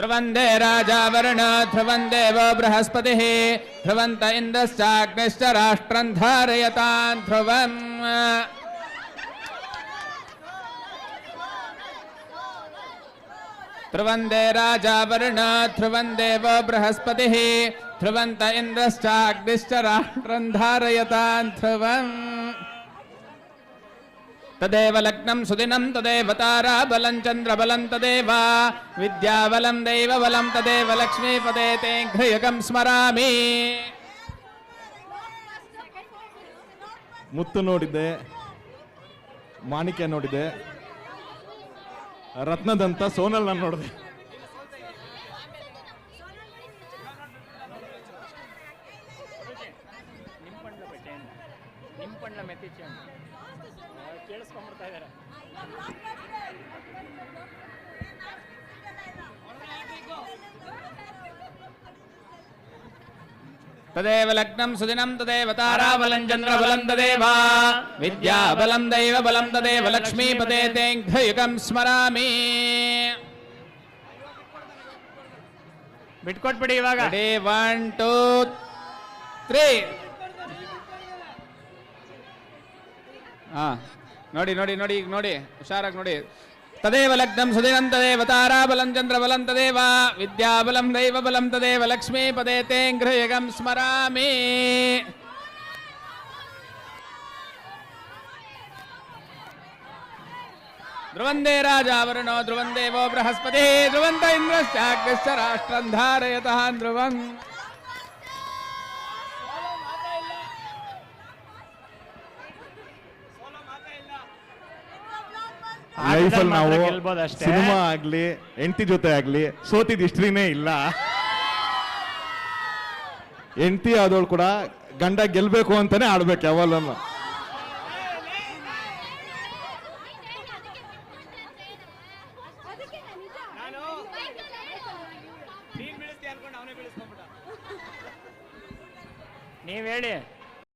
ध्रुवन्दे राजा वरुण ध्रुवं देवो बृहस्पतिः ध्रुवन्त इन्द्रश्चाग्निश्च राष्ट्रं धारयतां ध्रुवम् ध्रुवन्दे राजा वरुण ध्रुवं देवो बृहस्पतिः ध्रुवन्त इन्द्रश्चाग्निश्च राष्ट्रं धारयतां ध्रुवम् तदेव लग्नं सुदिनं तदेव ताराबलं चन्द्रबलं तदेव विद्याबलं दैवबलं तदेव लक्ष्मीपदे ते घ्रियकं स्मरामि ಮುತ್ತು ನೋಡಿದೆ, ಮಾಣಿಕ್ಯ ನೋಡಿದೆ, ರತ್ನದಂತ ಸೋನಲ್ ನಾನು ನೋಡಿದೆ. तदेव लग्नं सुदिनं तदेव ताराबलं चन्द्रबलं तदेव विद्याबलं दैवबलं तदेव लक्ष्मीपदे ते घ्रियकं स्मरामि ಬಿಟ್ಕೊಟ್ಬಿಡಿ ಇವಾಗ 1 2 3 ನೋಡಿ ನೋಡಿ ನೋಡಿ ಈಗ ನೋಡಿ ಹುಷಾರಾಗಿ ನೋಡಿ तदेव लग्नं सुदिनं तदेव ताराबलं चन्द्रबलं तदेव विद्याबलं दैवबलं तदेव लक्ष्मीपदे ते घ्रियकं स्मरामि ध्रुवन्दे राजा वरुणो ध्रुवं देवो बृहस्पतिः ध्रुवन्त इन्द्रश्चाग्निश्च राष्ट्रं धारयतः ध्रुवम् ಲೈಫಲ್ಲಿ ನಾವು ಸಿನಿಮಾ ಆಗ್ಲಿ ಹೆಂಡತಿ ಜೊತೆ ಆಗ್ಲಿ ಸೋತಿದ್ ಹಿಸ್ಟ್ರಿನೇ ಇಲ್ಲ. ಹೆಂಡತಿ ಆದವಳು ಕೂಡ ಗಂಡ ಗೆಲ್ಬೇಕು ಅಂತಾನೆ ಆಡ್ಬೇಕು ಯಾವಲ್ಲೂ. ನೀವ್ ಹೇಳಿ